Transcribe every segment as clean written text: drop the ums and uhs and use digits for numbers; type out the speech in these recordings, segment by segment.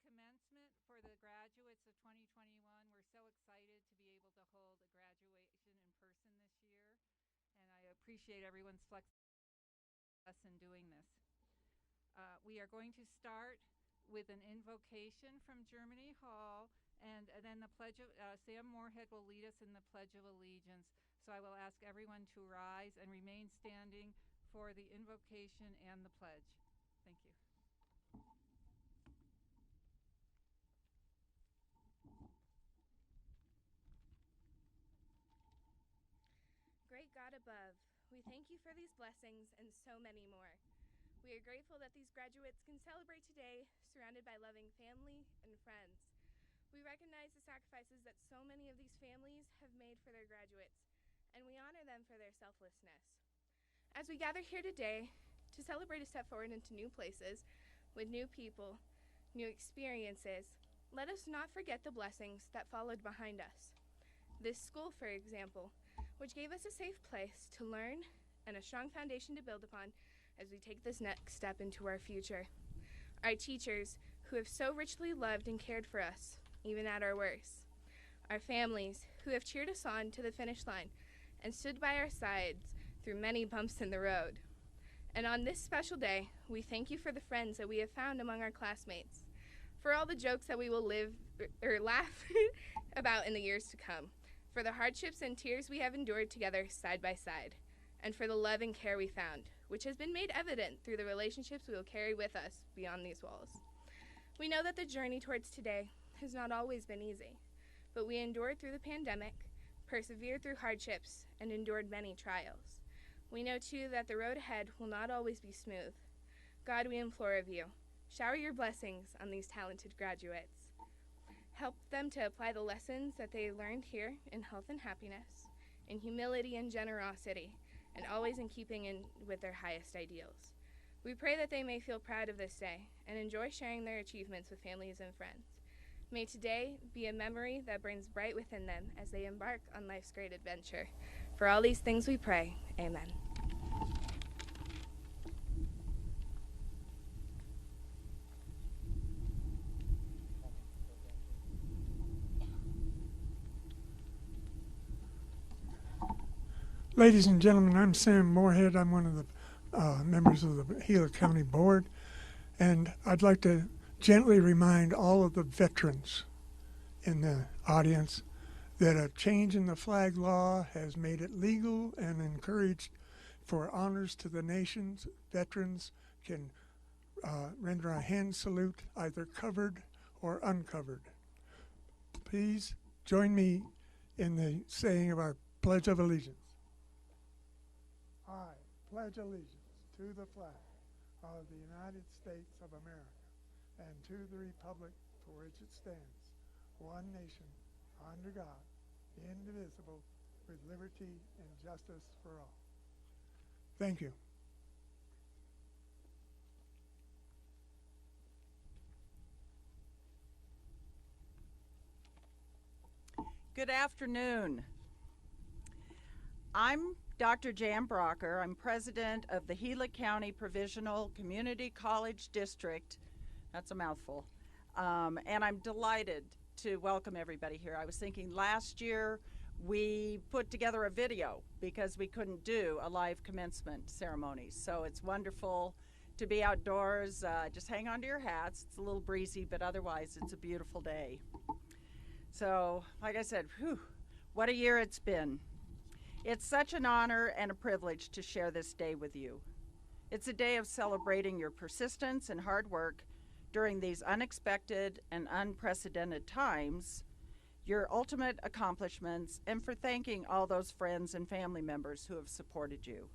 commencement for the graduates of 2021. We're so excited to be able to hold a graduation in person this year, and I appreciate everyone's flexibility in doing this. We are going to start with an invocation from Germany Hall, and then the pledge of Sam Moorhead will lead us in the Pledge of Allegiance. So I will ask everyone to rise and remain standing for the invocation and the pledge. Thank you. Great God above, we thank you for these blessings and so many more. We are grateful that these graduates can celebrate today surrounded by loving family and friends. We recognize the sacrifices that so many of these families have made for their graduates, and we honor them for their selflessness. As we gather here today to celebrate a step forward into new places, with new people, new experiences, let us not forget the blessings that followed behind us. This school, for example, which gave us a safe place to learn and a strong foundation to build upon as we take this next step into our future. Our teachers, who have so richly loved and cared for us, even at our worst. Our families, who have cheered us on to the finish line and stood by our sides through many bumps in the road. And on this special day, we thank you for the friends that we have found among our classmates, for all the jokes that we will live or laugh about in the years to come, for the hardships and tears we have endured together side by side, and for the love and care we found, which has been made evident through the relationships we will carry with us beyond these walls. We know that the journey towards today has not always been easy, but we endured through the pandemic, persevered through hardships, and endured many trials. We know too that the road ahead will not always be smooth. God, we implore of you, shower your blessings on these talented graduates. Help them to apply the lessons that they learned here in health and happiness, in humility and generosity, and always in keeping with their highest ideals. We pray that they may feel proud of this day and enjoy sharing their achievements with families and friends. May today be a memory that burns bright within them as they embark on life's great adventure. For all these things we pray, amen. Ladies and gentlemen, I'm Sam Moorhead. I'm one of the members of the Gila County Board, and I'd like to gently remind all of the veterans in the audience that a change in the flag law has made it legal and encouraged for honors to the nations. Veterans can render a hand salute, either covered or uncovered. Please join me in the saying of our Pledge of Allegiance. I pledge allegiance to the flag of the United States of America and to the republic for which it stands, one nation, under God, indivisible, with liberty and justice for all. Thank you. Good afternoon. I'm Dr. Jan Brocker. I'm president of the Gila County Provisional Community College District. That's a mouthful. And I'm delighted to welcome everybody here. I was thinking last year we put together a video because we couldn't do a live commencement ceremony. So it's wonderful to be outdoors. Just hang on to your hats. It's a little breezy, but otherwise it's a beautiful day. So, like I said, what a year it's been. It's such an honor and a privilege to share this day with you. It's a day of celebrating your persistence and hard work during these unexpected and unprecedented times, your ultimate accomplishments, and for thanking all those friends and family members who have supported you.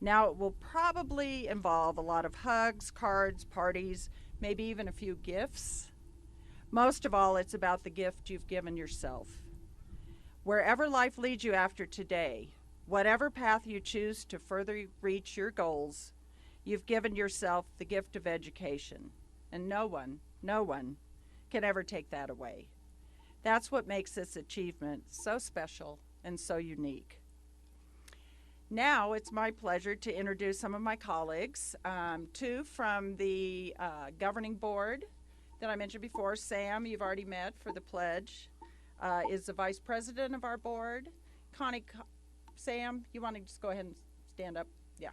Now, it will probably involve a lot of hugs, cards, parties, maybe even a few gifts. Most of all, it's about the gift you've given yourself. Wherever life leads you after today, whatever path you choose to further reach your goals, you've given yourself the gift of education. And no one can ever take that away. That's what makes this achievement so special and so unique. Now it's my pleasure to introduce some of my colleagues, two from the governing board that I mentioned before. Sam, you've already met for the pledge, is the vice president of our board. Sam, you want to just go ahead and stand up? Yeah.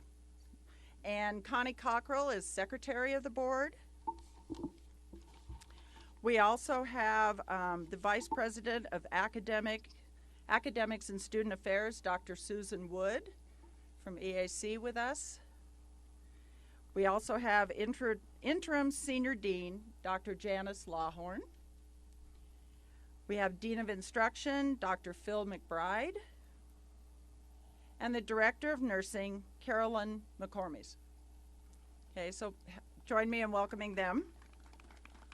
And Connie Cockrell is secretary of the board. We also have the vice president of academics and student affairs, Dr. Susan Wood from EAC with us. We also have interim senior dean, Dr. Janice Lawhorn. We have dean of instruction, Dr. Phil McBride. And the director of nursing, Carolyn McCormies. Okay, so join me in welcoming them.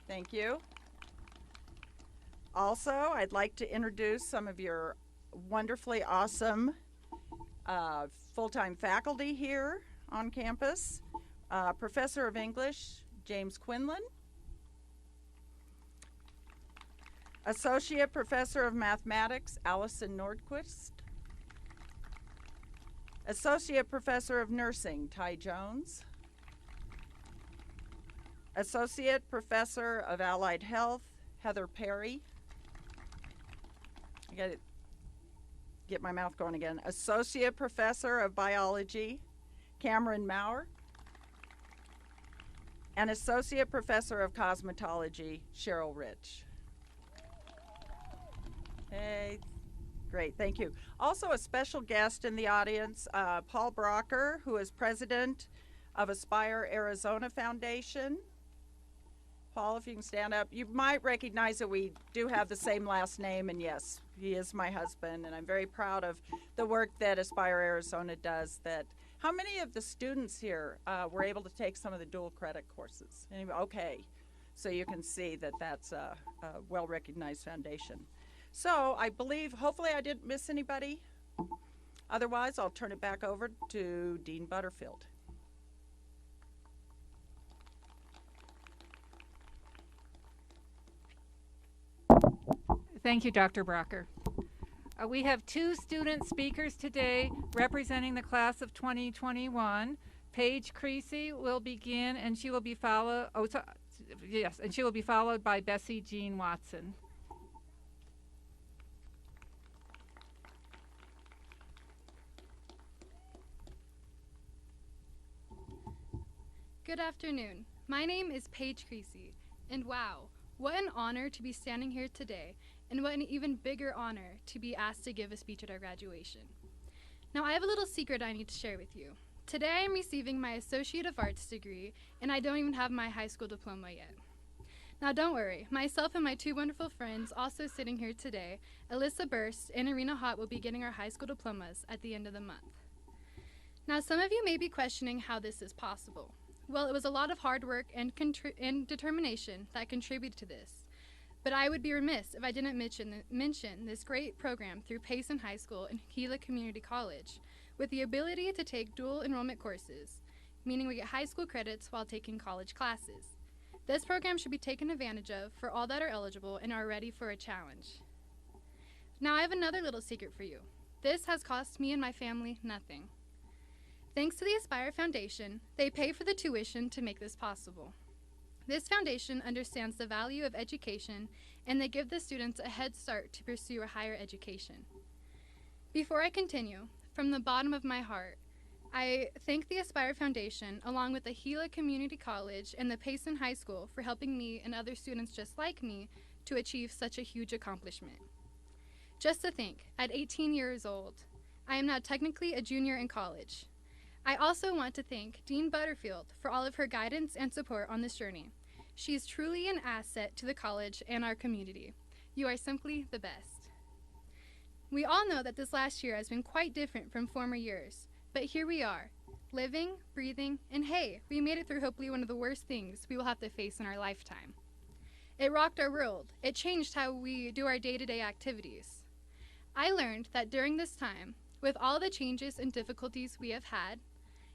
Thank you. Also, I'd like to introduce some of your wonderfully awesome full-time faculty here on campus. Professor of English, James Quinlan. Associate Professor of Mathematics, Allison Nordquist. Associate Professor of Nursing, Ty Jones. Associate Professor of Allied Health, Heather Perry. I gotta get my mouth going again. Associate Professor of Biology, Cameron Maurer. And Associate Professor of Cosmetology, Cheryl Rich. Hey, great, thank you. Also a special guest in the audience, Paul Brocker, who is president of Aspire Arizona Foundation. Paul, if you can stand up. You might recognize that we do have the same last name, and yes, he is my husband, and I'm very proud of the work that Aspire Arizona does. How many of the students here were able to take some of the dual credit courses? Anyway, okay, so you can see that that's a well-recognized foundation. So I believe, hopefully I didn't miss anybody. Otherwise, I'll turn it back over to Dean Butterfield. Thank you, Dr. Brocker. We have two student speakers today representing the class of 2021. Paige Creasy will begin, and she will be followed. And she will be followed by Bessie Jean Watson. Good afternoon. My name is Paige Creasy, and wow, what an honor to be standing here today, and what an even bigger honor to be asked to give a speech at our graduation. Now, I have a little secret I need to share with you. Today I am receiving my Associate of Arts degree, and I don't even have my high school diploma yet. Now, don't worry. Myself and my two wonderful friends also sitting here today, Alyssa Burst and Irina Hott, will be getting our high school diplomas at the end of the month. Now, some of you may be questioning how this is possible. Well, it was a lot of hard work and determination that contributed to this. But I would be remiss if I didn't mention this great program through Payson High School and Gila Community College, with the ability to take dual enrollment courses, meaning we get high school credits while taking college classes. This program should be taken advantage of for all that are eligible and are ready for a challenge. Now, I have another little secret for you. This has cost me and my family nothing. Thanks to the Aspire Foundation, they pay for the tuition to make this possible. This foundation understands the value of education, and they give the students a head start to pursue a higher education. Before I continue, from the bottom of my heart, I thank the Aspire Foundation, along with the Gila Community College and the Payson High School, for helping me and other students just like me to achieve such a huge accomplishment. Just to think, at 18 years old, I am now technically a junior in college. I also want to thank Dean Butterfield for all of her guidance and support on this journey. She is truly an asset to the college and our community. You are simply the best. We all know that this last year has been quite different from former years, but here we are, living, breathing, and hey, we made it through hopefully one of the worst things we will have to face in our lifetime. It rocked our world. It changed how we do our day-to-day activities. I learned that during this time, with all the changes and difficulties we have had,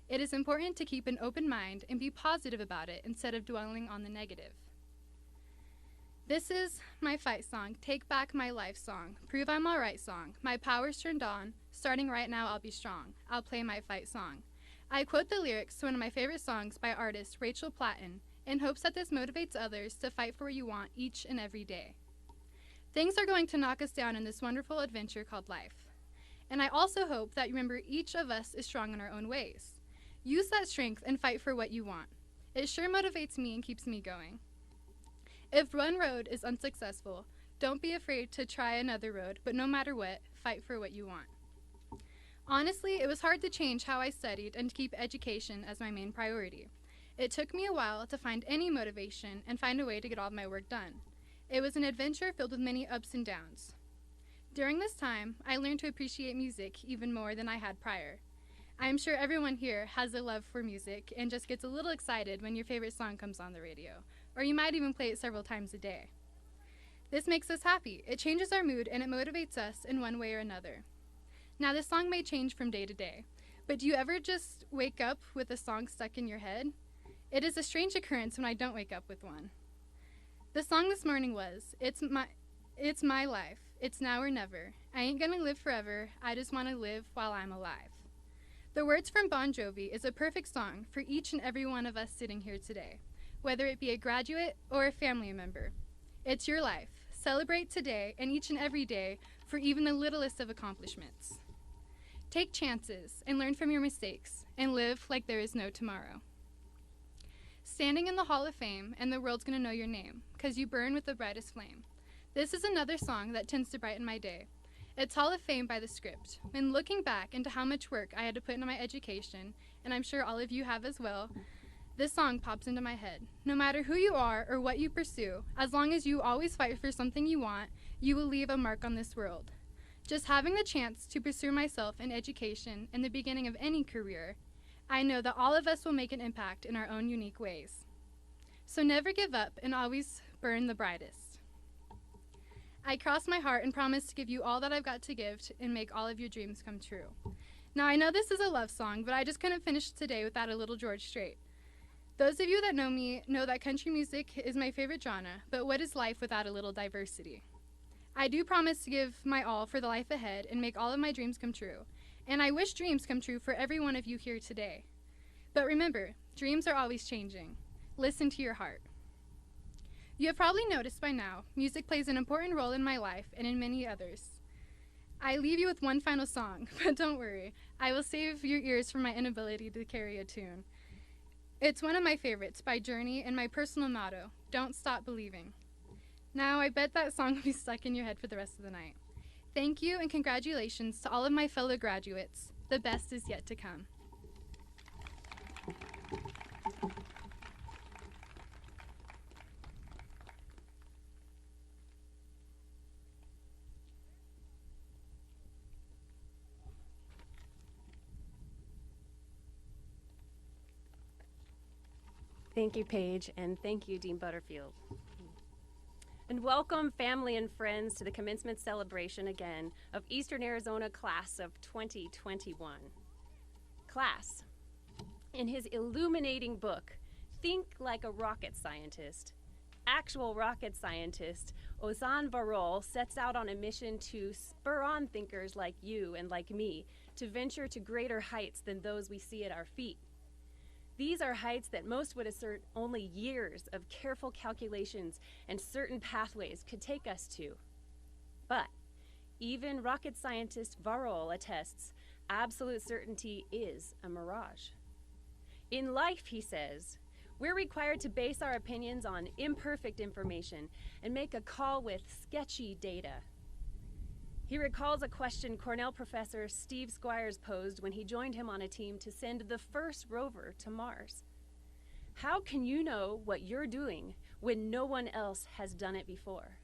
it is important to keep an open mind and be positive about it instead of dwelling on the negative. This is my fight song, Take Back My Life song, Prove I'm Alright song, My Power's Turned On, Starting Right Now I'll Be Strong, I'll Play My Fight song. I quote the lyrics to one of my favorite songs by artist Rachel Platten, in hopes that this motivates others to fight for what you want each and every day. Things are going to knock us down in this wonderful adventure called life. And I also hope that you remember each of us is strong in our own ways. Use that strength and fight for what you want. It sure motivates me and keeps me going. If one road is unsuccessful, don't be afraid to try another road, but no matter what, fight for what you want. Honestly, it was hard to change how I studied and to keep education as my main priority. It took me a while to find any motivation and find a way to get all of my work done. It was an adventure filled with many ups and downs. During this time, I learned to appreciate music even more than I had prior. I am sure everyone here has a love for music and just gets a little excited when your favorite song comes on the radio, or you might even play it several times a day. This makes us happy. It changes our mood and it motivates us in one way or another. Now, this song may change from day to day, but do you ever just wake up with a song stuck in your head? It is a strange occurrence when I don't wake up with one. The song this morning was, It's my life. It's now or never. I ain't gonna live forever. I just wanna live while I'm alive. The words from Bon Jovi is a perfect song for each and every one of us sitting here today, whether it be a graduate or a family member. It's your life. Celebrate today and each and every day for even the littlest of accomplishments. Take chances and learn from your mistakes and live like there is no tomorrow. Standing in the Hall of Fame and the world's gonna know your name, 'cause you burn with the brightest flame. This is another song that tends to brighten my day. It's Hall of Fame by The Script. When looking back into how much work I had to put into my education, and I'm sure all of you have as well, this song pops into my head. No matter who you are or what you pursue, as long as you always fight for something you want, you will leave a mark on this world. Just having the chance to pursue myself in education in the beginning of any career, I know that all of us will make an impact in our own unique ways. So never give up and always burn the brightest. I cross my heart and promise to give you all that I've got to give and make all of your dreams come true. Now, I know this is a love song, but I just couldn't finish today without a little George Strait. Those of you that know me know that country music is my favorite genre, but what is life without a little diversity? I do promise to give my all for the life ahead and make all of my dreams come true. And I wish dreams come true for every one of you here today. But remember, dreams are always changing. Listen to your heart. You have probably noticed by now, music plays an important role in my life and in many others. I leave you with one final song, but don't worry, I will save your ears from my inability to carry a tune. It's one of my favorites by Journey and my personal motto, don't stop believing. Now, I bet that song will be stuck in your head for the rest of the night. Thank you and congratulations to all of my fellow graduates. The best is yet to come. Thank you, Paige, and thank you, Dean Butterfield. And welcome, family and friends, to the commencement celebration again of Eastern Arizona Class of 2021. Class, in his illuminating book, Think Like a Rocket Scientist, actual rocket scientist Ozan Varol sets out on a mission to spur on thinkers like you and like me to venture to greater heights than those we see at our feet. These are heights that most would assert only years of careful calculations and certain pathways could take us to. But even rocket scientist Varol attests absolute certainty is a mirage. In life, he says, we're required to base our opinions on imperfect information and make a call with sketchy data. He recalls a question Cornell professor Steve Squires posed when he joined him on a team to send the first rover to Mars. How can you know what you're doing when no one else has done it before?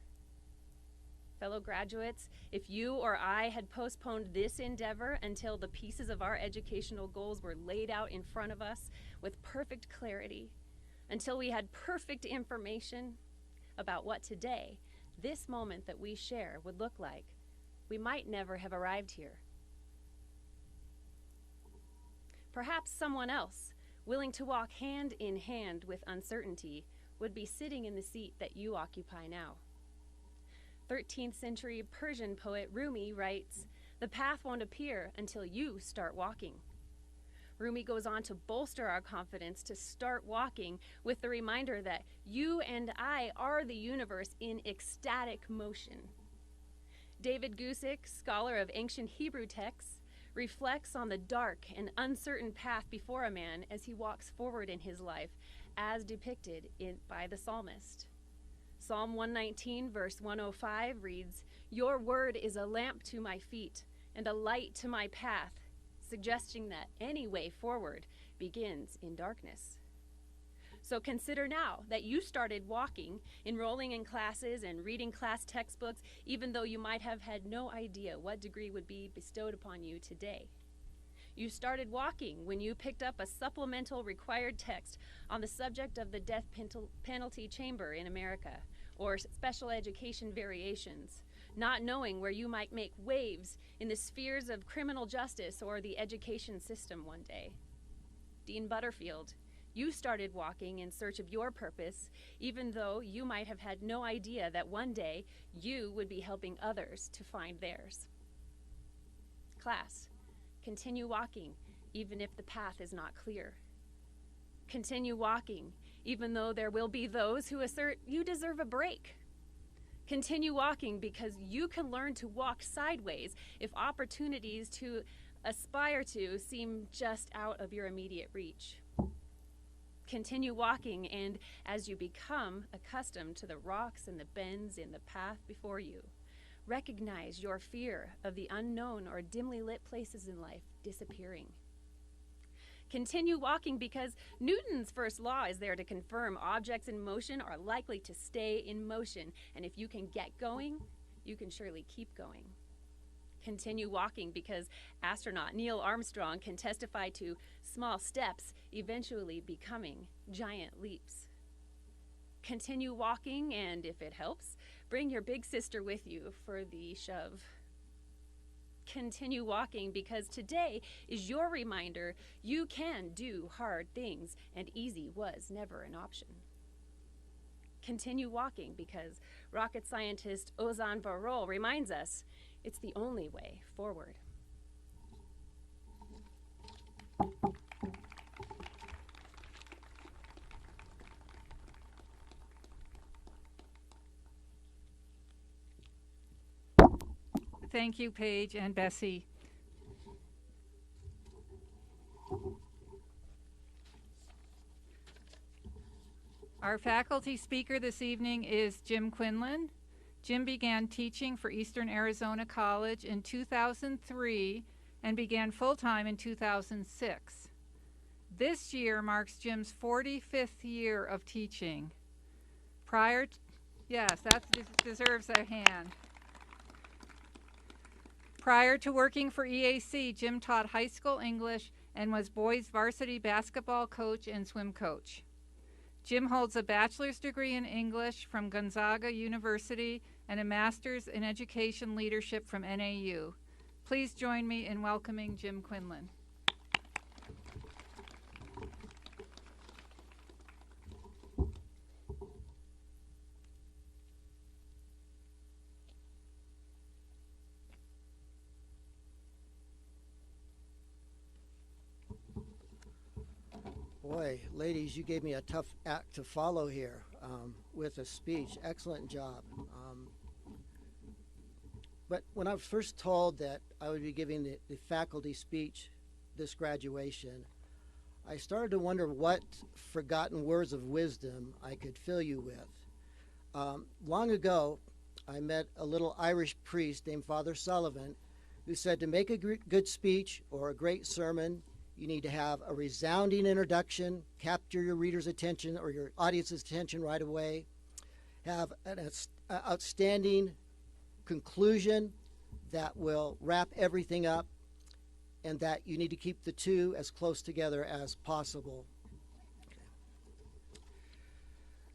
Fellow graduates, if you or I had postponed this endeavor until the pieces of our educational goals were laid out in front of us with perfect clarity, until we had perfect information about what today, this moment that we share, would look like, we might never have arrived here. Perhaps someone else, willing to walk hand in hand with uncertainty, would be sitting in the seat that you occupy now. 13th century Persian poet Rumi writes, "The path won't appear until you start walking." Rumi goes on to bolster our confidence to start walking with the reminder that you and I are the universe in ecstatic motion. David Gusick, scholar of ancient Hebrew texts, reflects on the dark and uncertain path before a man as he walks forward in his life, as depicted by the psalmist. Psalm 119, verse 105 reads, "Your word is a lamp to my feet and a light to my path," suggesting that any way forward begins in darkness. So consider now that you started walking, enrolling in classes and reading class textbooks, even though you might have had no idea what degree would be bestowed upon you today. You started walking when you picked up a supplemental required text on the subject of the death penalty chamber in America, or special education variations, not knowing where you might make waves in the spheres of criminal justice or the education system one day. Dean Butterfield, you started walking in search of your purpose, even though you might have had no idea that one day you would be helping others to find theirs. Class, continue walking, even if the path is not clear. Continue walking, even though there will be those who assert you deserve a break. Continue walking because you can learn to walk sideways if opportunities to aspire to seem just out of your immediate reach. Continue walking, and as you become accustomed to the rocks and the bends in the path before you, recognize your fear of the unknown or dimly lit places in life disappearing. Continue walking because Newton's first law is there to confirm objects in motion are likely to stay in motion, and if you can get going, you can surely keep going. Continue walking because astronaut Neil Armstrong can testify to small steps eventually becoming giant leaps. Continue walking, and if it helps, bring your big sister with you for the shove. Continue walking because today is your reminder you can do hard things and easy was never an option. Continue walking because rocket scientist Ozan Varol reminds us it's the only way forward. Thank you, Paige and Bessie. Our faculty speaker this evening is Jim Quinlan. Jim began teaching for Eastern Arizona College in 2003 and began full-time in 2006. This year marks Jim's 45th year of teaching. Yes, that deserves a hand. Prior to working for EAC, Jim taught high school English and was boys varsity basketball coach and swim coach. Jim holds a bachelor's degree in English from Gonzaga University and a master's in education leadership from NAU. Please join me in welcoming Jim Quinlan. Boy, ladies, you gave me a tough act to follow here with a speech. Excellent job. But when I was first told that I would be giving the faculty speech this graduation, I started to wonder what forgotten words of wisdom I could fill you with. Long ago, I met a little Irish priest named Father Sullivan who said to make a good speech or a great sermon, you need to have a resounding introduction, capture your reader's attention or your audience's attention right away, have an outstanding conclusion that will wrap everything up, and that you need to keep the two as close together as possible.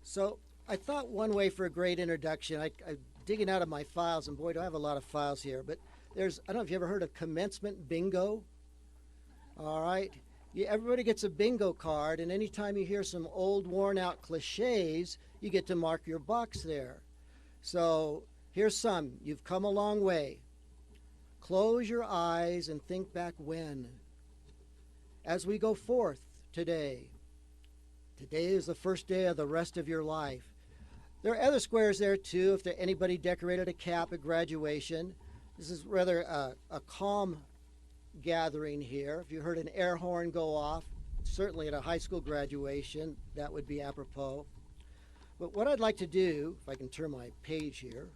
So I thought one way for a great introduction, I'm digging out of my files, and boy, do I have a lot of files here, but I don't know if you ever heard of commencement bingo. All right. Everybody gets a bingo card, and anytime you hear some old, worn-out cliches, you get to mark your box there. So here's some. You've come a long way. Close your eyes and think back when. as we go forth today. Today is the first day of the rest of your life. There are other squares there too, if anybody decorated a cap at graduation. This is rather a calm gathering here. If you heard an air horn go off, certainly at a high school graduation, that would be apropos. But what I'd like to do, if I can turn my page here,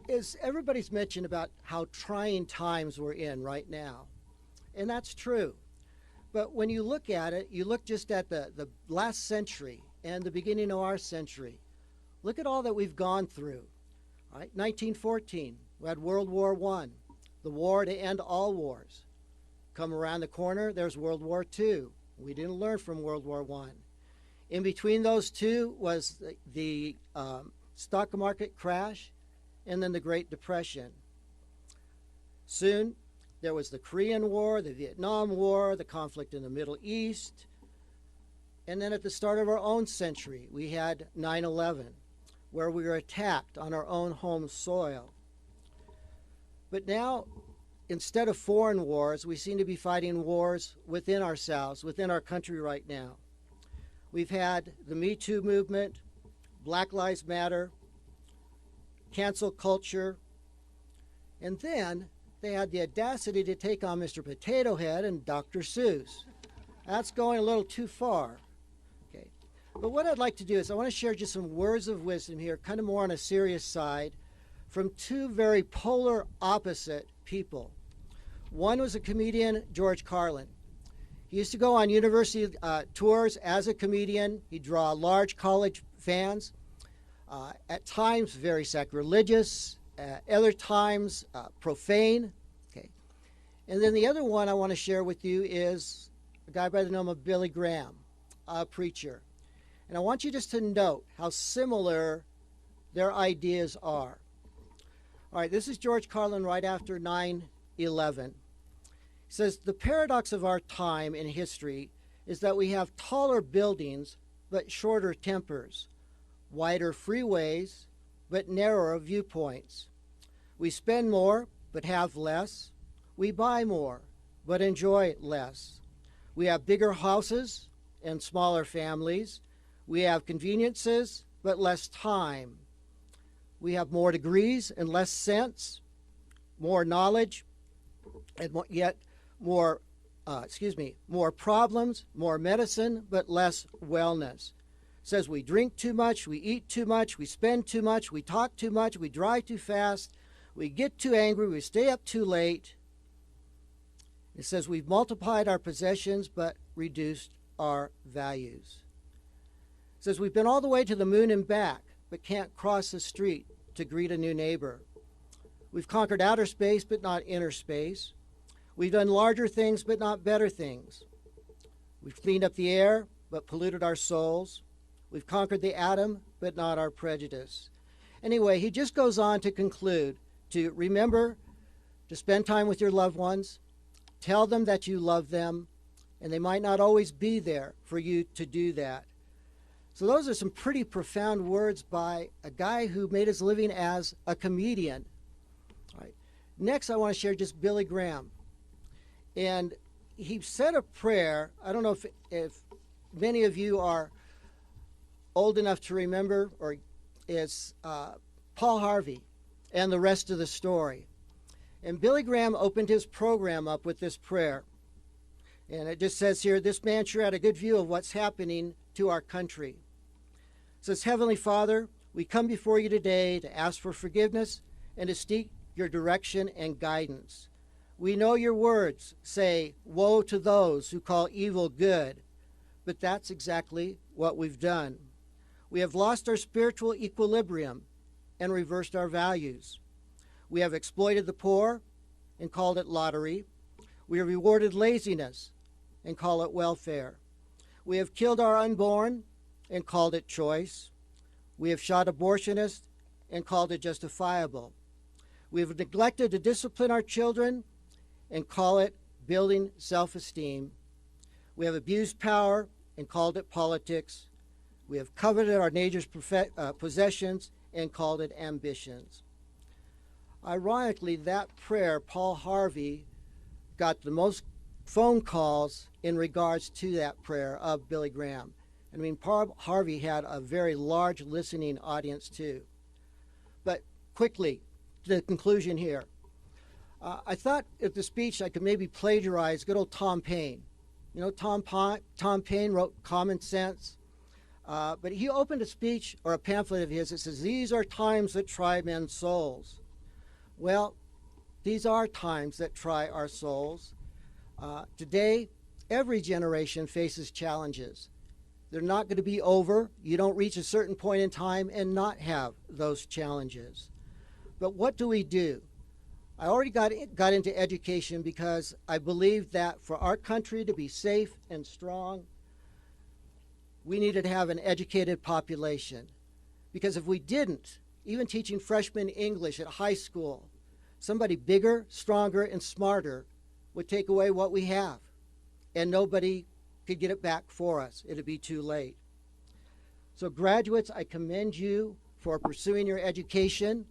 is everybody's mentioned about how trying times we're in right now. And that's true. But when you look at it, you look just at the last century and the beginning of our century. Look at all that we've gone through. All right, 1914, we had World War I, the war to end all wars. Come around the corner, there's World War II. We didn't learn from World War I. In between those two was the stock market crash and then the Great Depression. Soon, there was the Korean War, the Vietnam War, the conflict in the Middle East. And then at the start of our own century, we had 9/11, where we were attacked on our own home soil. But now, instead of foreign wars, we seem to be fighting wars within ourselves, within our country right now. We've had the Me Too movement, Black Lives Matter, cancel culture, and then they had the audacity to take on Mr. Potato Head and Dr. Seuss. That's going a little too far. Okay. But what I'd like to do is I want to share just some words of wisdom here, kind of more on a serious side, from two very polar opposite people. One was a comedian, George Carlin. He used to go on university tours as a comedian. He'd draw large college fans, at times very sacrilegious, at other times profane. Okay. And then the other one I want to share with you is a guy by the name of Billy Graham, a preacher. And I want you just to note how similar their ideas are. All right, this is George Carlin right after 9/11. He says, the paradox of our time in history is that we have taller buildings but shorter tempers, wider freeways but narrower viewpoints. We spend more but have less. We buy more but enjoy less. We have bigger houses and smaller families. We have conveniences but less time. We have more degrees and less sense, more knowledge, and yet more problems, more medicine, but less wellness. It says we drink too much, we eat too much, we spend too much, we talk too much, we drive too fast, we get too angry, we stay up too late. It says we've multiplied our possessions but reduced our values. It says we've been all the way to the moon and back but can't cross the street to greet a new neighbor. We've conquered outer space but not inner space. We've done larger things but not better things. We've cleaned up the air but polluted our souls. We've conquered the atom but not our prejudice. Anyway, he just goes on to conclude to remember to spend time with your loved ones, tell them that you love them, and they might not always be there for you to do that. So those are some pretty profound words by a guy who made his living as a comedian. All right. Next, I want to share just Billy Graham. And he said a prayer. I don't know if many of you are old enough to remember, or it's Paul Harvey and the rest of the story. And Billy Graham opened his program up with this prayer. And it just says here, this man sure had a good view of what's happening to our country. It says, Heavenly Father, we come before you today to ask for forgiveness and to seek your direction and guidance. We know your words say, woe to those who call evil good, but that's exactly what we've done. We have lost our spiritual equilibrium and reversed our values. We have exploited the poor and called it lottery. We have rewarded laziness and call it welfare. We have killed our unborn and called it choice. We have shot abortionists and called it justifiable. We have neglected to discipline our children and call it building self-esteem. We have abused power and called it politics. We have coveted our neighbor's possessions and called it ambitions. Ironically, that prayer, Paul Harvey got the most phone calls in regards to that prayer of Billy Graham. I mean, Harvey had a very large listening audience too. But quickly, to the conclusion here. I thought at the speech I could maybe plagiarize good old Tom Paine. You know, Tom Paine wrote Common Sense, but he opened a speech or a pamphlet of his that says, "These are times that try men's souls." Well, these are times that try our souls. Today, every generation faces challenges. They're not going to be over. You don't reach a certain point in time and not have those challenges. But what do we do? I already got into education because I believe that for our country to be safe and strong, we needed to have an educated population. Because if we didn't, even teaching freshmen English at high school, somebody bigger, stronger, and smarter would take away what we have, and nobody could get it back for us. It'd be too late. So graduates, I commend you for pursuing your education.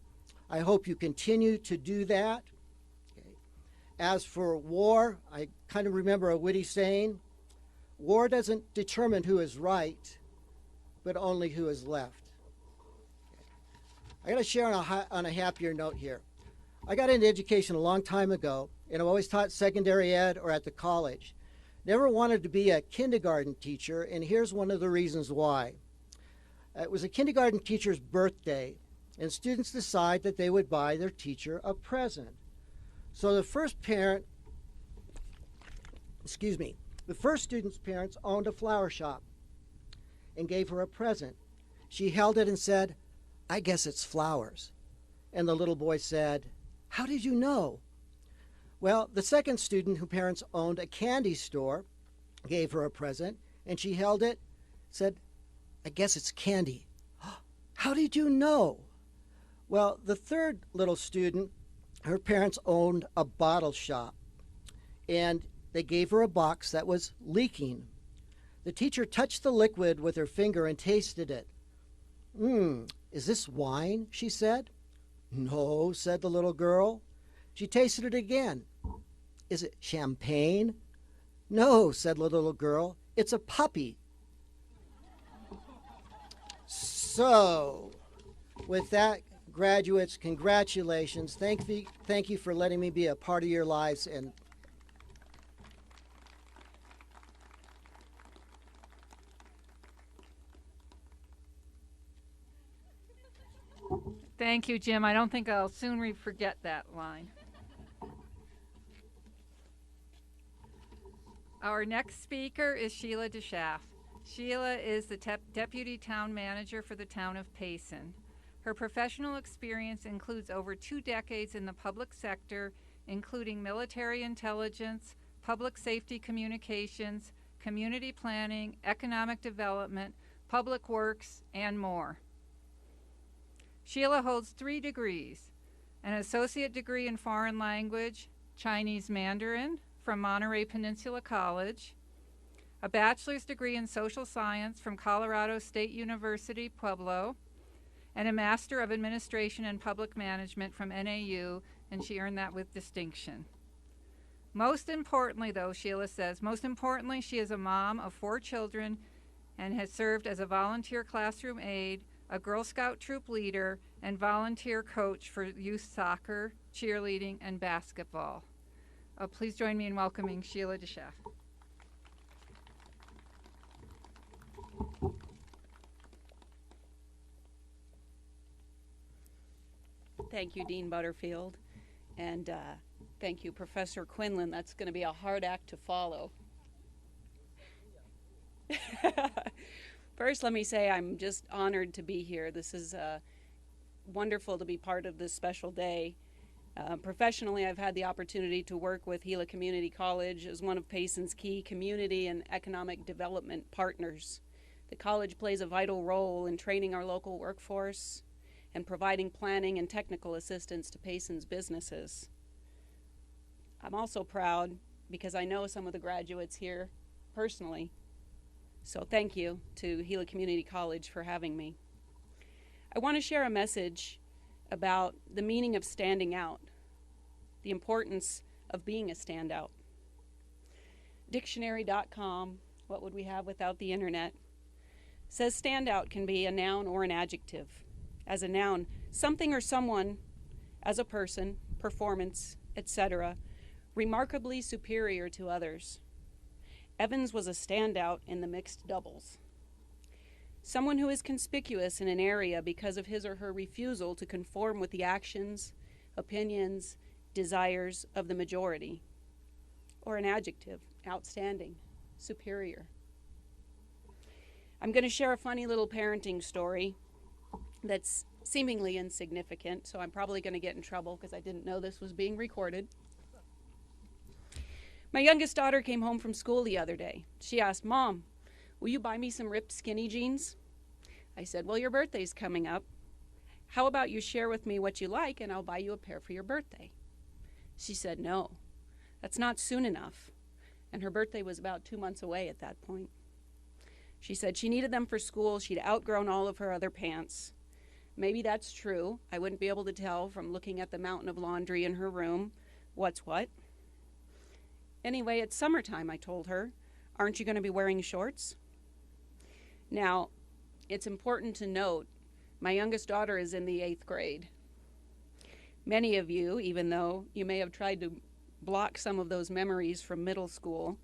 I hope you continue to do that. Okay. As for war, I kind of remember a witty saying, war doesn't determine who is right, but only who is left. Okay. I got to share on a happier note here. I got into education a long time ago, and I've always taught secondary ed or at the college. Never wanted to be a kindergarten teacher, and here's one of the reasons why. It was a kindergarten teacher's birthday, and students decide that they would buy their teacher a present. So the first student's parents owned a flower shop and gave her a present. She held it and said, "I guess it's flowers." And the little boy said, "How did you know?" Well, the second student, whose parents owned a candy store, gave her a present, and she held it, said, "I guess it's candy." "How did you know?" Well, the third little student, her parents owned a bottle shop, and they gave her a box that was leaking. The teacher touched the liquid with her finger and tasted it. Is this wine?" she said. "No," said the little girl. She tasted it again. "Is it champagne?" "No," said the little girl. "It's a puppy." So, with that, graduates, congratulations. Thank you for letting me be a part of your lives. And Thank you, Jim. I don't think I'll soon forget that line. Our next speaker is Sheila DeSchaff. Sheila is the Deputy Town Manager for the town of Payson. Her professional experience includes over 2 decades in the public sector, including military intelligence, public safety communications, community planning, economic development, public works, and more. Sheila holds 3 degrees, an associate degree in foreign language, Chinese Mandarin, from Monterey Peninsula College, a bachelor's degree in social science from Colorado State University, Pueblo, and a Master of Administration and Public Management from NAU, and she earned that with distinction. Most importantly, though, Sheila says, she is a mom of 4 children and has served as a volunteer classroom aide, a Girl Scout troop leader, and volunteer coach for youth soccer, cheerleading, and basketball. Please join me in welcoming Sheila DeSchaff. Thank you, Dean Butterfield, and thank you, Professor Quinlan. That's going to be a hard act to follow. First, let me say I'm just honored to be here. This is wonderful to be part of this special day. Professionally, I've had the opportunity to work with Gila Community College as one of Payson's key community and economic development partners. The college plays a vital role in training our local workforce and providing planning and technical assistance to Payson's businesses. I'm also proud because I know some of the graduates here personally. So thank you to Gila Community College for having me. I want to share a message about the meaning of standing out, the importance of being a standout. Dictionary.com, what would we have without the internet, says standout can be a noun or an adjective. As a noun, something or someone, as a person, performance, etc., remarkably superior to others. Evans was a standout in the mixed doubles. Someone who is conspicuous in an area because of his or her refusal to conform with the actions, opinions, desires of the majority. Or an adjective, outstanding, superior. I'm going to share a funny little parenting story that's seemingly insignificant, so I'm probably going to get in trouble because I didn't know this was being recorded. My youngest daughter came home from school the other day. She asked, "Mom, will you buy me some ripped skinny jeans?" I said, "Well, your birthday's coming up. How about you share with me what you like and I'll buy you a pair for your birthday?" She said, "No, that's not soon enough." And her birthday was about 2 months away at that point. She said she needed them for school. She'd outgrown all of her other pants. Maybe that's true. I wouldn't be able to tell from looking at the mountain of laundry in her room what's what. Anyway, it's summertime, I told her. Aren't you going to be wearing shorts? Now, it's important to note, my youngest daughter is in the 8th grade. Many of you, even though you may have tried to block some of those memories from middle school,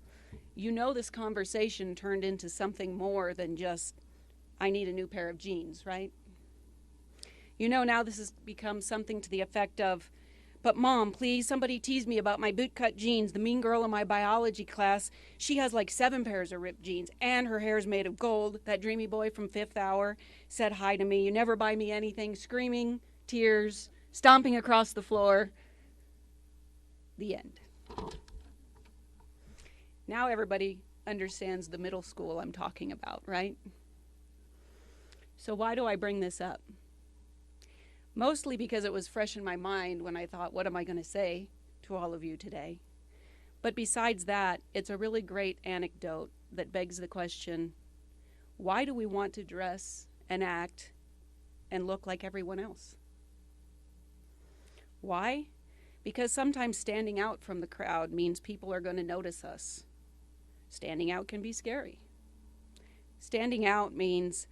you know this conversation turned into something more than just, I need a new pair of jeans, right? You know now this has become something to the effect of, "But Mom, please, somebody teased me about my bootcut jeans. The mean girl in my biology class, she has like 7 pairs of ripped jeans, and her hair's made of gold. That dreamy boy from 5th hour said hi to me. You never buy me anything." Screaming, tears, stomping across the floor. The end. Now everybody understands the middle school I'm talking about, right? So why do I bring this up? Mostly because it was fresh in my mind when I thought, what am I going to say to all of you today? But besides that, it's a really great anecdote that begs the question, why do we want to dress and act and look like everyone else? Why? Because sometimes standing out from the crowd means people are going to notice us. Standing out can be scary. Standing out means,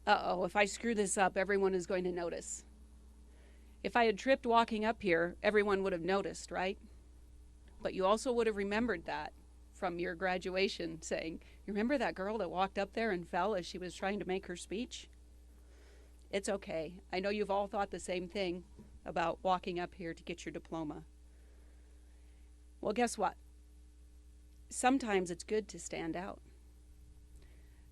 uh-oh, if I screw this up, everyone is going to notice. If I had tripped walking up here, everyone would have noticed, right? But you also would have remembered that from your graduation, saying, "You remember that girl that walked up there and fell as she was trying to make her speech?" It's okay. I know you've all thought the same thing about walking up here to get your diploma. Well, guess what? Sometimes it's good to stand out.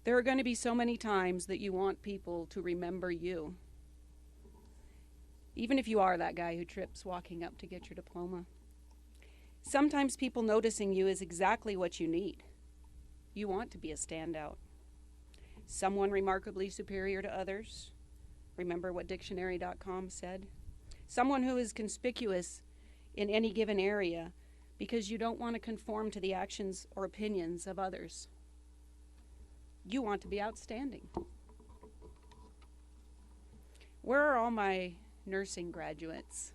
There are going to be so many times that you want people to remember you. Even if you are that guy who trips walking up to get your diploma. Sometimes people noticing you is exactly what you need. You want to be a standout. Someone remarkably superior to others. Remember what Dictionary.com said? Someone who is conspicuous in any given area because you don't want to conform to the actions or opinions of others. You want to be outstanding. Where are all my nursing graduates?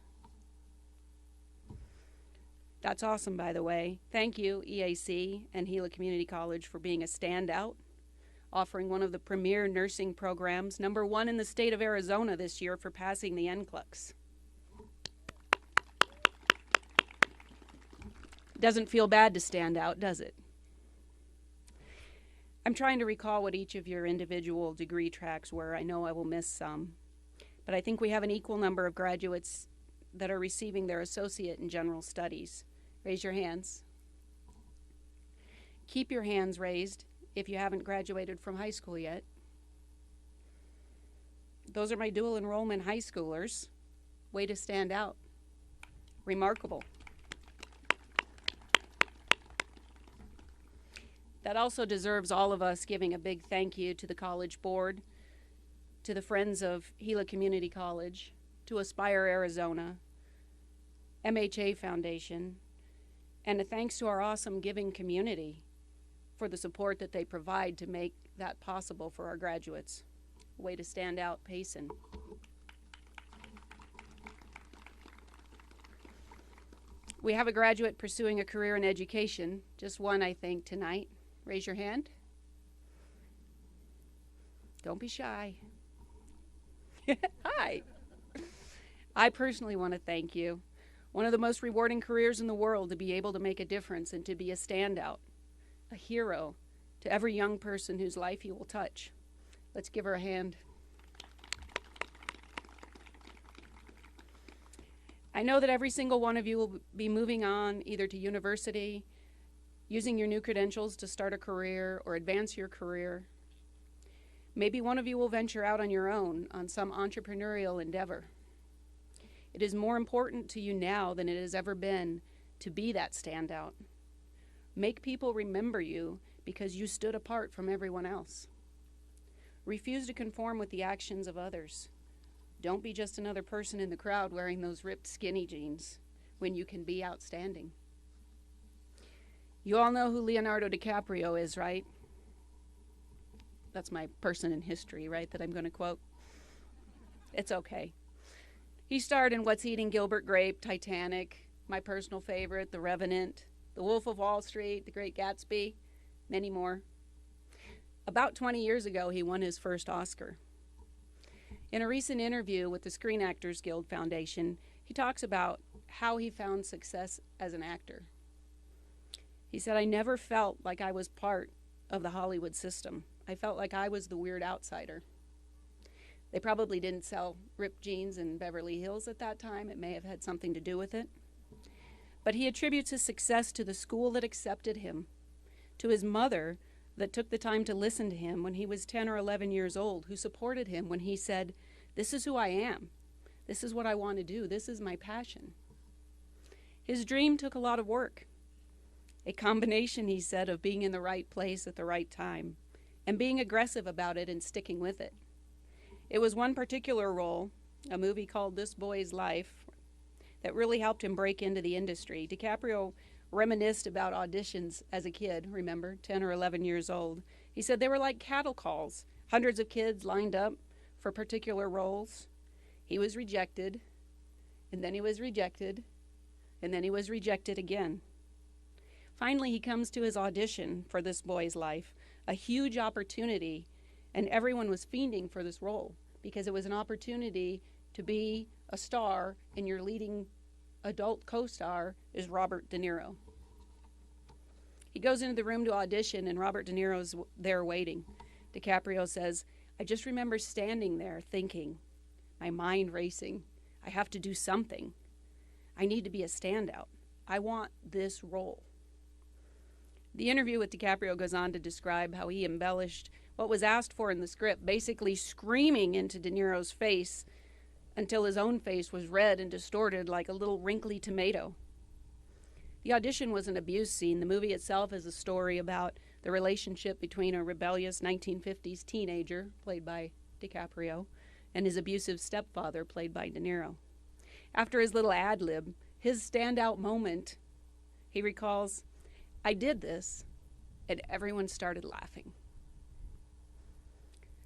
That's awesome, by the way. Thank you, EAC and Gila Community College, for being a standout, offering one of the premier nursing programs, #1 in the state of Arizona this year for passing the NCLEX. Doesn't feel bad to stand out, does it? I'm trying to recall what each of your individual degree tracks were. I know I will miss some. But I think we have an equal number of graduates that are receiving their associate in general studies. Raise your hands. Keep your hands raised if you haven't graduated from high school yet. Those are my dual enrollment high schoolers. Way to stand out. Remarkable. That also deserves all of us giving a big thank you to the College Board, to the Friends of Gila Community College, to Aspire Arizona, MHA Foundation, and a thanks to our awesome giving community for the support that they provide to make that possible for our graduates. Way to stand out, Payson. We have a graduate pursuing a career in education. Just one, I think, tonight. Raise your hand. Don't be shy. Hi. I personally want to thank you. One of the most rewarding careers in the world, to be able to make a difference and to be a standout, a hero to every young person whose life you will touch. Let's give her a hand. I know that every single one of you will be moving on either to university, using your new credentials to start a career or advance your career. Maybe one of you will venture out on your own on some entrepreneurial endeavor. It is more important to you now than it has ever been to be that standout. Make people remember you because you stood apart from everyone else. Refuse to conform with the actions of others. Don't be just another person in the crowd wearing those ripped skinny jeans when you can be outstanding. You all know who Leonardo DiCaprio is, right? That's my person in history, right, that I'm going to quote. It's okay. He starred in What's Eating Gilbert Grape, Titanic, my personal favorite, The Revenant, The Wolf of Wall Street, The Great Gatsby, many more. About 20 years ago, he won his first Oscar. In a recent interview with the Screen Actors Guild Foundation, he talks about how he found success as an actor. He said, "I never felt like I was part of the Hollywood system. I felt like I was the weird outsider." They probably didn't sell ripped jeans in Beverly Hills at that time. It may have had something to do with it. But he attributes his success to the school that accepted him, to his mother that took the time to listen to him when he was 10 or 11 years old, who supported him when he said, "This is who I am. This is what I want to do. This is my passion." His dream took a lot of work. A combination, he said, of being in the right place at the right time and being aggressive about it and sticking with it. It was one particular role, a movie called This Boy's Life, that really helped him break into the industry. DiCaprio reminisced about auditions as a kid, remember, 10 or 11 years old. He said they were like cattle calls, hundreds of kids lined up for particular roles. He was rejected, and then he was rejected, and then he was rejected again. Finally, he comes to his audition for This Boy's Life, a huge opportunity, and everyone was fiending for this role because it was an opportunity to be a star, and your leading adult co-star is Robert De Niro. He goes into the room to audition, and Robert De Niro's there waiting. DiCaprio says, "I just remember standing there thinking, my mind racing, I have to do something. I need to be a standout. I want this role." The interview with DiCaprio goes on to describe how he embellished what was asked for in the script, basically screaming into De Niro's face until his own face was red and distorted like a little wrinkly tomato. The audition was an abuse scene. The movie itself is a story about the relationship between a rebellious 1950s teenager, played by DiCaprio, and his abusive stepfather, played by De Niro. After his little ad-lib, his standout moment, he recalls, "I did this, and everyone started laughing."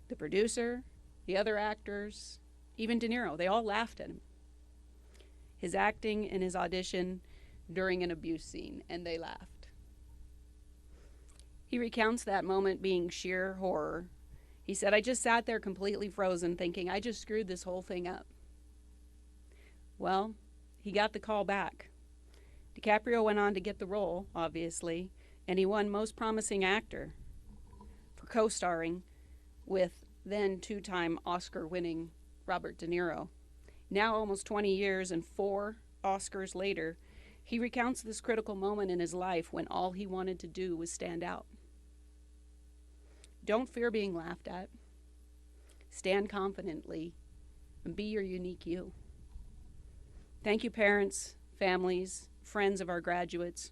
The producer, the other actors, even De Niro, they all laughed at him. His acting and his audition during an abuse scene, and they laughed. He recounts that moment being sheer horror. He said, "I just sat there completely frozen thinking, I just screwed this whole thing up." Well, he got the call back. DiCaprio went on to get the role, obviously, and he won Most Promising Actor for co-starring with then two-time Oscar-winning Robert De Niro. Now, almost 20 years and 4 Oscars later, he recounts this critical moment in his life when all he wanted to do was stand out. Don't fear being laughed at. Stand confidently and be your unique you. Thank you, parents, families, friends of our graduates.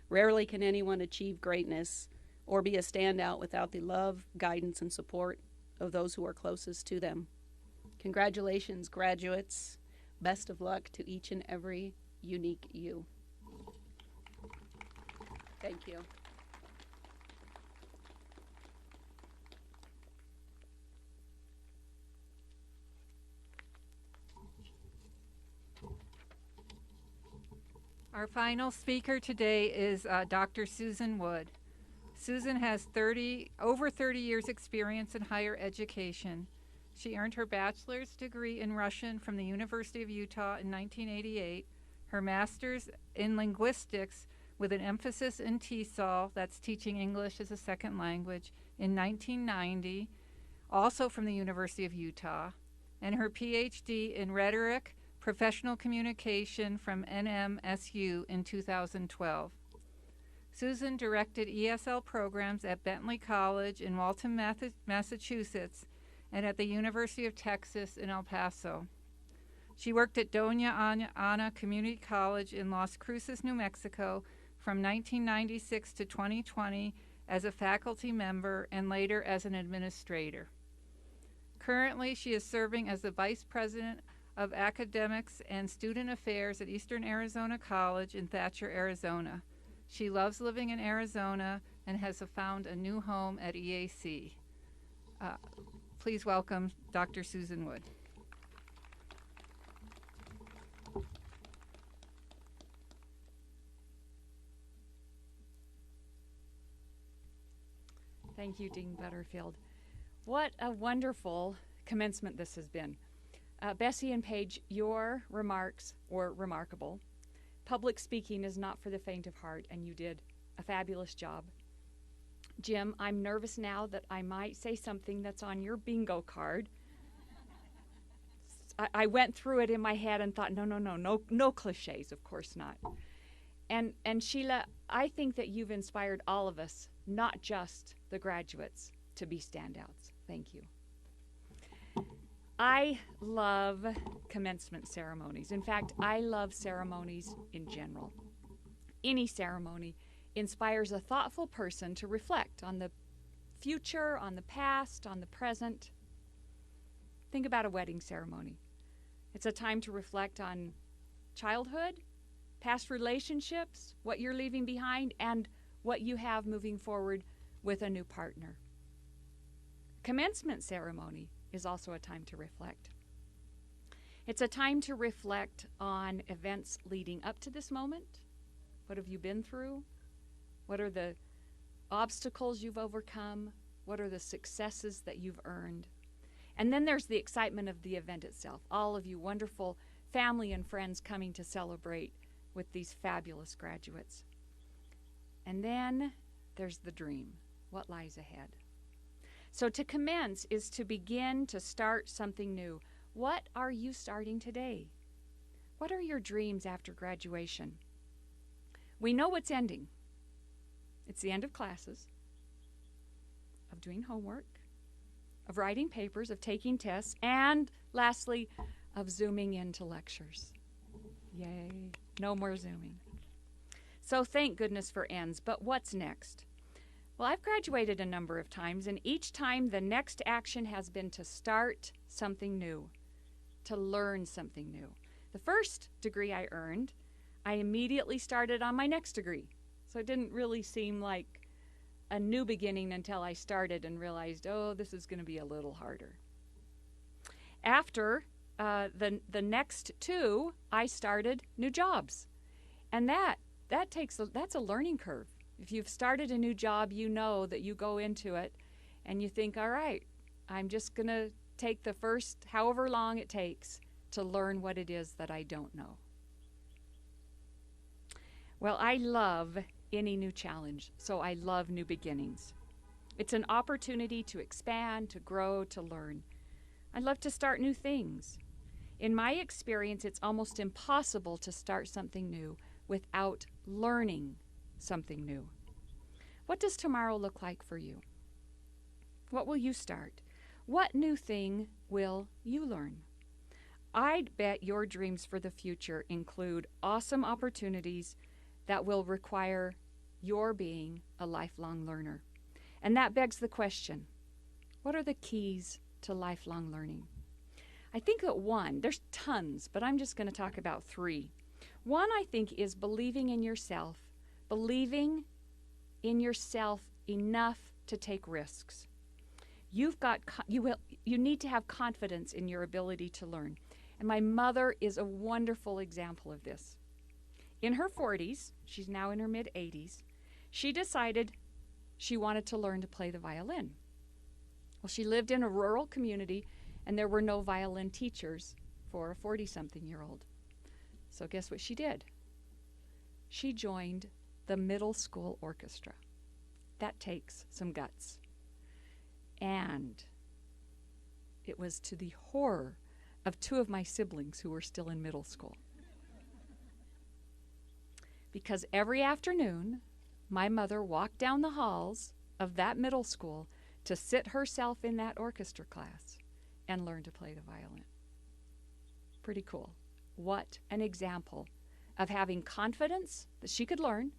Rarely can anyone achieve greatness or be a standout without the love, guidance, and support of those who are closest to them. Congratulations, graduates. Best of luck to each and every unique you. Thank you. Our final speaker today is Dr. Susan Wood. Susan has over 30 years experience in higher education. She earned her bachelor's degree in Russian from the University of Utah in 1988, her master's in linguistics with an emphasis in TESOL, that's teaching English as a second language, in 1990, also from the University of Utah, and her PhD in rhetoric, professional communication from NMSU in 2012. Susan directed ESL programs at Bentley College in Waltham, Massachusetts, and at the University of Texas in El Paso. She worked at Doña Ana Community College in Las Cruces, New Mexico from 1996 to 2020 as a faculty member and later as an administrator. Currently, she is serving as the Vice President of Academics and Student Affairs at Eastern Arizona College in Thatcher, Arizona. She loves living in Arizona and has found a new home at EAC. Please welcome Dr. Susan Wood. Thank you, Dean Butterfield. What a wonderful commencement this has been. Bessie and Paige, your remarks were remarkable. Public speaking is not for the faint of heart, and you did a fabulous job. Jim, I'm nervous now that I might say something that's on your bingo card. I went through it in my head and thought, no cliches, of course not. And Sheila, I think that you've inspired all of us, not just the graduates, to be standouts. Thank you. I love commencement ceremonies. In fact, I love ceremonies in general. Any ceremony inspires a thoughtful person to reflect on the future, on the past, on the present. Think about a wedding ceremony. It's a time to reflect on childhood, past relationships, what you're leaving behind, and what you have moving forward with a new partner. Commencement ceremony is also a time to reflect. It's a time to reflect on events leading up to this moment. What have you been through? What are the obstacles you've overcome? What are the successes that you've earned? And then there's the excitement of the event itself. All of you wonderful family and friends coming to celebrate with these fabulous graduates. And then there's the dream, what lies ahead. So to commence is to begin to start something new. What are you starting today? What are your dreams after graduation? We know what's ending. It's the end of classes, of doing homework, of writing papers, of taking tests, and lastly, of Zooming into lectures. Yay, no more Zooming. So thank goodness for ends, but what's next? Well, I've graduated a number of times, and each time the next action has been to start something new, to learn something new. The first degree I earned, I immediately started on my next degree. So it didn't really seem like a new beginning until I started and realized, oh, this is going to be a little harder. After the next two, I started new jobs. And that's a learning curve. If you've started a new job, you know that you go into it and you think, all right, I'm just going to take the first however long it takes to learn what it is that I don't know. Well, I love any new challenge, so I love new beginnings. It's an opportunity to expand, to grow, to learn. I love to start new things. In my experience, it's almost impossible to start something new without learning something new. What does tomorrow look like for you? What will you start? What new thing will you learn? I'd bet your dreams for the future include awesome opportunities that will require your being a lifelong learner. And that begs the question, what are the keys to lifelong learning? I think that one, there's tons, but I'm just going to talk about three. One, I think, is believing in yourself enough to take risks. You need to have confidence in your ability to learn. And my mother is a wonderful example of this. in her 40s, she's now in her mid 80s, she decided she wanted to learn to play the violin. Well, she lived in a rural community and there were no violin teachers for a 40-something-year-old. So guess what she did? She joined the middle school orchestra. That takes some guts. And it was to the horror of two of my siblings who were still in middle school. Because every afternoon, my mother walked down the halls of that middle school to sit herself in that orchestra class and learn to play the violin. Pretty cool. What an example of having confidence that she could learn,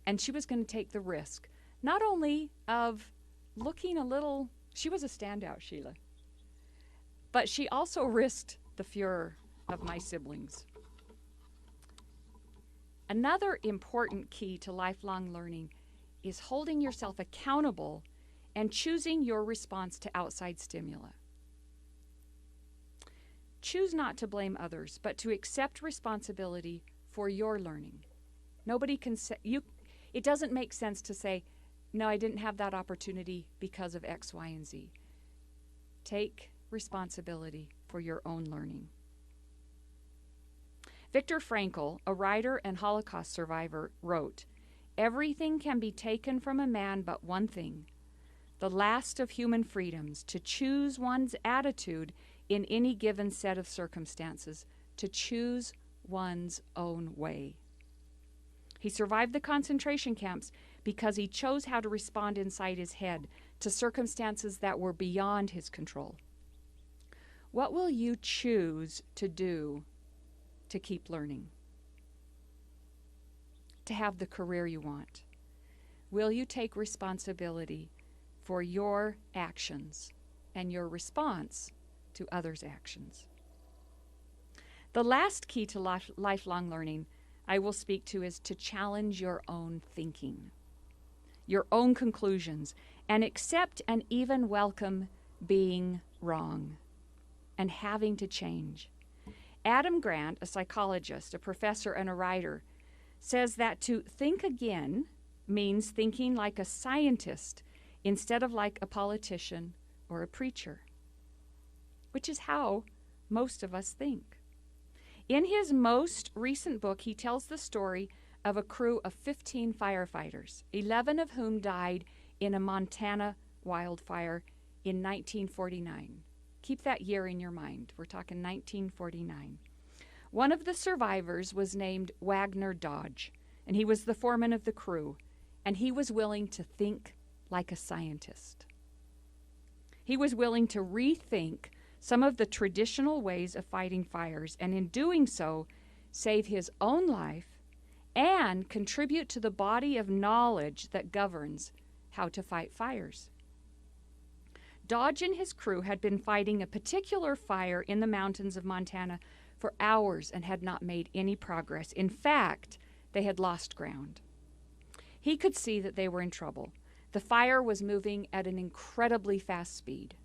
and she was going to take the risk, not only of looking a little, she was a standout, Sheila, but she also risked the furor of my siblings. Another important key to lifelong learning is holding yourself accountable and choosing your response to outside stimuli. Choose not to blame others, but to accept responsibility for your learning. Nobody can say, it doesn't make sense to say, no, I didn't have that opportunity because of X, Y, and Z. Take responsibility for your own learning. Viktor Frankl, a writer and Holocaust survivor, wrote, "Everything can be taken from a man but one thing, the last of human freedoms, to choose one's attitude in any given set of circumstances, to choose one's own way." He survived the concentration camps because he chose how to respond inside his head to circumstances that were beyond his control. What will you choose to do to keep learning? To have the career you want? Will you take responsibility for your actions and your response to others' actions? The last key to lifelong learning I will speak to is to challenge your own thinking, your own conclusions, and accept and even welcome being wrong and having to change. Adam Grant, a psychologist, a professor, and a writer, says that to think again means thinking like a scientist instead of like a politician or a preacher, which is how most of us think. In his most recent book, he tells the story of a crew of 15 firefighters, 11 of whom died in a Montana wildfire in 1949. Keep that year in your mind. We're talking 1949. One of the survivors was named Wagner Dodge, and he was the foreman of the crew, and he was willing to think like a scientist. He was willing to rethink some of the traditional ways of fighting fires, and in doing so, save his own life and contribute to the body of knowledge that governs how to fight fires. Dodge and his crew had been fighting a particular fire in the mountains of Montana for hours and had not made any progress. In fact, they had lost ground. He could see that they were in trouble. The fire was moving at an incredibly fast speed.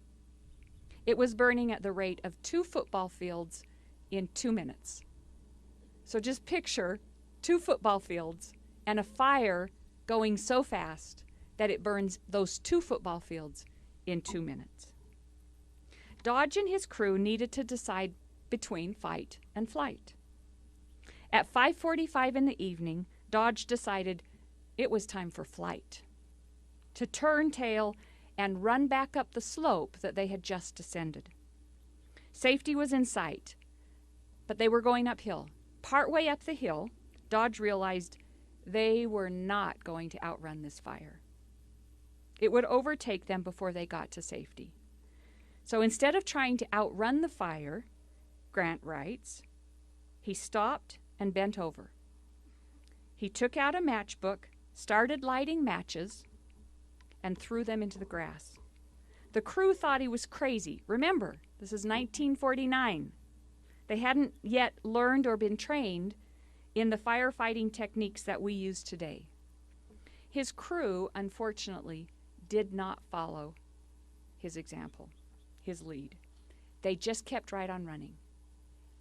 It was burning at the rate of 2 football fields in 2 minutes. So just picture 2 football fields and a fire going so fast that it burns those 2 football fields in 2 minutes. Dodge and his crew needed to decide between fight and flight. At 5:45 in the evening, Dodge decided it was time for flight, to turn tail and run back up the slope that they had just descended. Safety was in sight, but they were going uphill. Partway up the hill, Dodge realized they were not going to outrun this fire. It would overtake them before they got to safety. So instead of trying to outrun the fire, Grant writes, he stopped and bent over. He took out a matchbook, started lighting matches, and threw them into the grass. The crew thought he was crazy. Remember, this is 1949. They hadn't yet learned or been trained in the firefighting techniques that we use today. His crew, unfortunately, did not follow his example, his lead. They just kept right on running.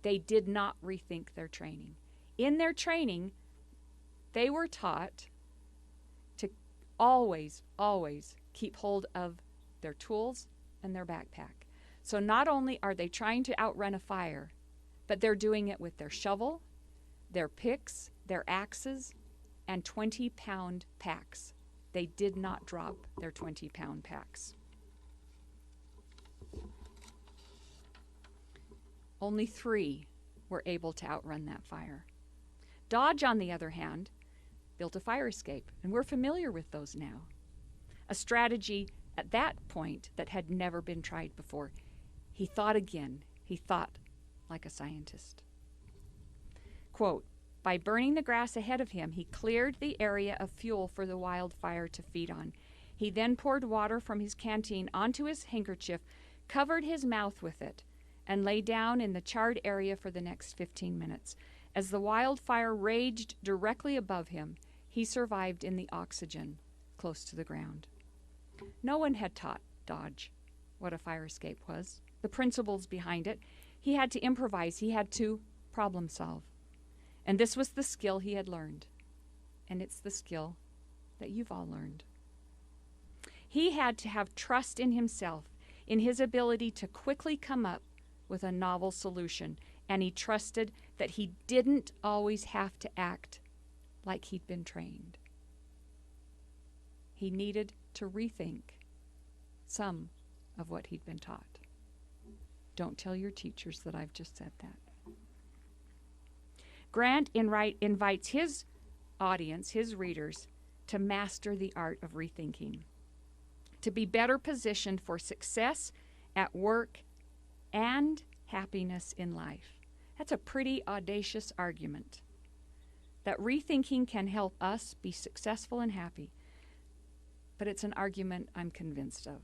They did not rethink their training. In their training, they were taught to always, always keep hold of their tools and their backpack. So not only are they trying to outrun a fire, but they're doing it with their shovel, their picks, their axes, and 20-pound packs. They did not drop their 20-pound packs. Only 3 were able to outrun that fire. Dodge, on the other hand, built a fire escape, and we're familiar with those now. A strategy at that point that had never been tried before. He thought again. He thought like a scientist. Quote, by burning the grass ahead of him, he cleared the area of fuel for the wildfire to feed on. He then poured water from his canteen onto his handkerchief, covered his mouth with it, and lay down in the charred area for the next 15 minutes. As the wildfire raged directly above him, he survived in the oxygen close to the ground. No one had taught Dodge what a fire escape was, the principles behind it. He had to improvise. He had to problem solve. And this was the skill he had learned. And it's the skill that you've all learned. He had to have trust in himself, in his ability to quickly come up with a novel solution. And he trusted that he didn't always have to act like he'd been trained. He needed to rethink some of what he'd been taught. Don't tell your teachers that I've just said that. Grant invites his audience, his readers, to master the art of rethinking, to be better positioned for success at work and happiness in life. That's a pretty audacious argument, that rethinking can help us be successful and happy. But it's an argument I'm convinced of.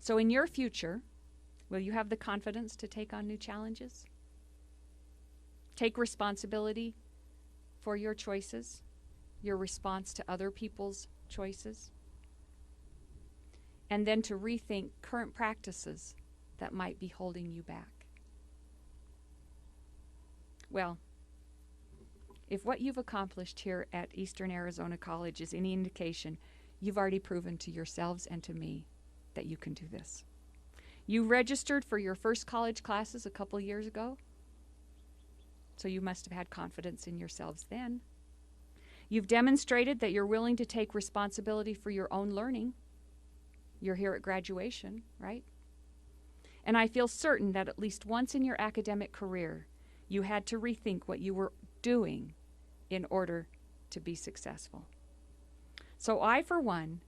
So in your future, will you have the confidence to take on new challenges? Take responsibility for your choices, your response to other people's choices, and then to rethink current practices that might be holding you back. Well, if what you've accomplished here at Eastern Arizona College is any indication, you've already proven to yourselves and to me that you can do this. You registered for your first college classes a couple years ago, so you must have had confidence in yourselves then. You've demonstrated that you're willing to take responsibility for your own learning. You're here at graduation, right? And I feel certain that at least once in your academic career, you had to rethink what you were doing in order to be successful. So I, for one,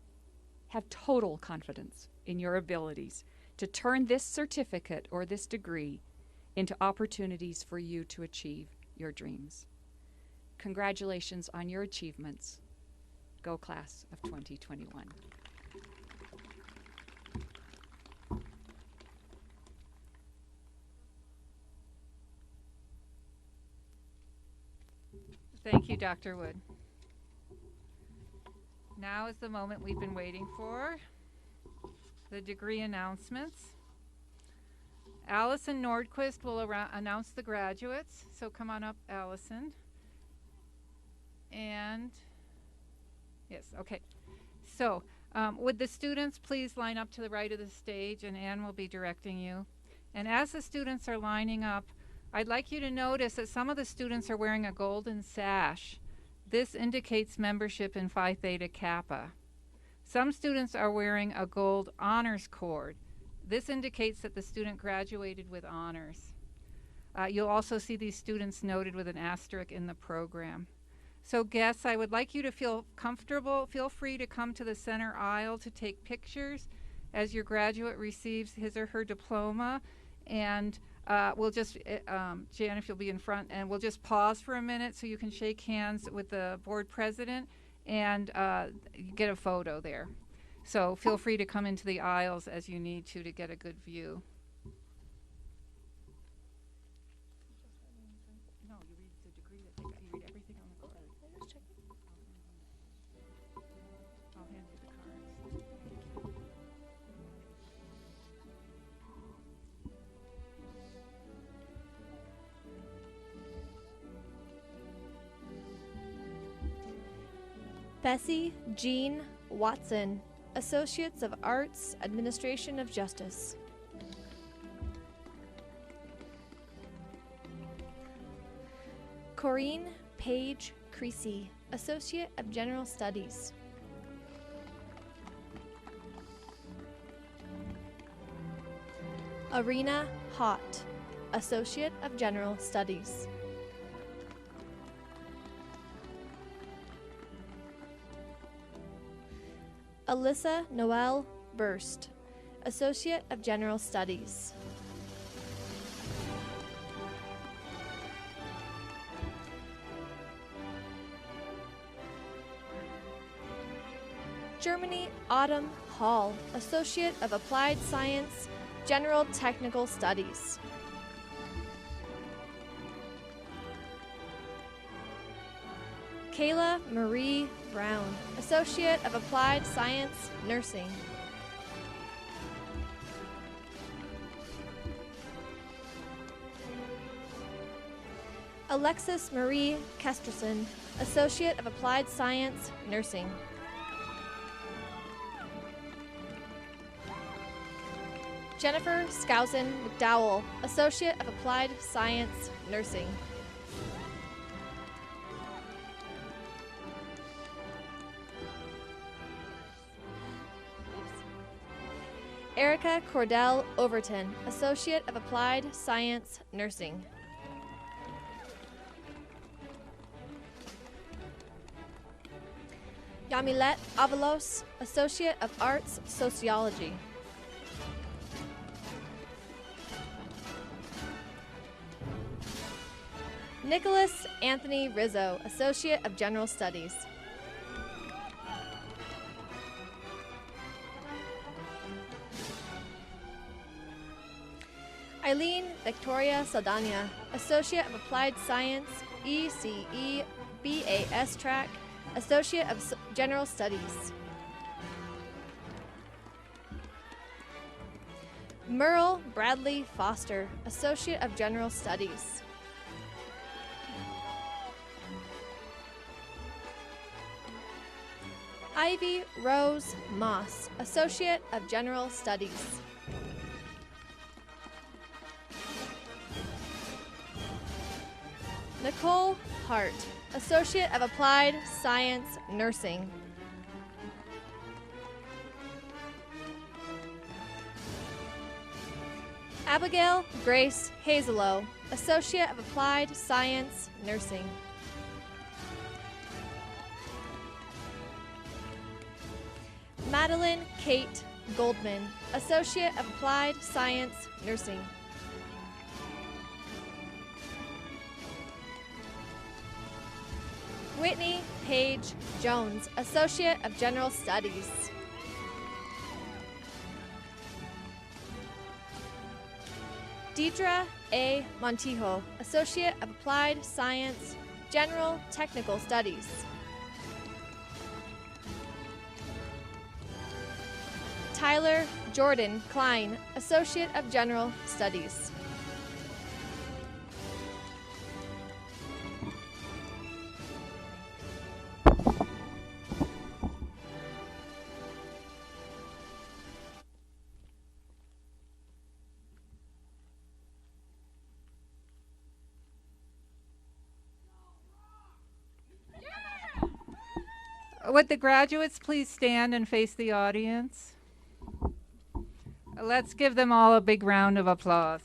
have total confidence in your abilities to turn this certificate or this degree into opportunities for you to achieve your dreams. Congratulations on your achievements. Go class of 2021. Thank you, Dr. Wood. Now is the moment we've been waiting for, the degree announcements. Allison Nordquist will announce the graduates, so come on up, Allison. And, yes, okay. So, would the students please line up to the right of the stage, and Ann will be directing you. And as the students are lining up, I'd like you to notice that some of the students are wearing a golden sash. This indicates membership in Phi Theta Kappa. Some students are wearing a gold honors cord. This indicates that the student graduated with honors. You'll also see these students noted with an asterisk in the program. So guests, I would like you to feel comfortable. Feel free to come to the center aisle to take pictures as your graduate receives his or her diploma. And we'll just, Jan, if you'll be in front, and we'll just pause for a minute so you can shake hands with the board president and get a photo there. So feel free to come into the aisles as you need to get a good view. No, you read the degree that they got. You read everything on the card. I'll hand you the cards. Bessie Jean Watson, Associates of Arts, Administration of Justice. Corinne Page Creasy, Associate of General Studies. Arena Hott, Associate of General Studies. Alyssa Noel Burst, Associate of General Studies. Germany Autumn Hall, Associate of Applied Science, General Technical Studies. Kayla Marie Brown, Associate of Applied Science, Nursing. Alexis Marie Kesterson, Associate of Applied Science, Nursing. Jennifer Skousen McDowell, Associate of Applied Science, Nursing. Erica Cordell Overton, Associate of Applied Science, Nursing. Yamilet Avalos, Associate of Arts, Sociology. Nicholas Anthony Rizzo, Associate of General Studies. Eileen Victoria Saldana, Associate of Applied Science, ECE BAS Track, Associate of General Studies. Merle Bradley Foster, Associate of General Studies. Ivy Rose Moss, Associate of General Studies. Nicole Hart, Associate of Applied Science, Nursing. Abigail Grace Hazelow, Associate of Applied Science, Nursing. Madeline Kate Goldman, Associate of Applied Science, Nursing. Whitney Paige Jones, Associate of General Studies. Deidre A. Montijo, Associate of Applied Science, General Technical Studies. Tyler Jordan Klein, Associate of General Studies. Would the graduates please stand and face the audience? Let's give them all a big round of applause.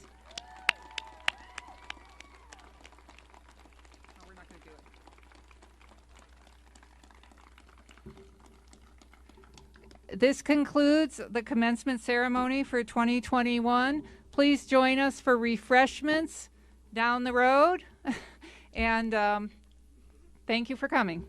Oh, we're not going to do it. This concludes the commencement ceremony for 2021. Please join us for refreshments down the road. And thank you for coming.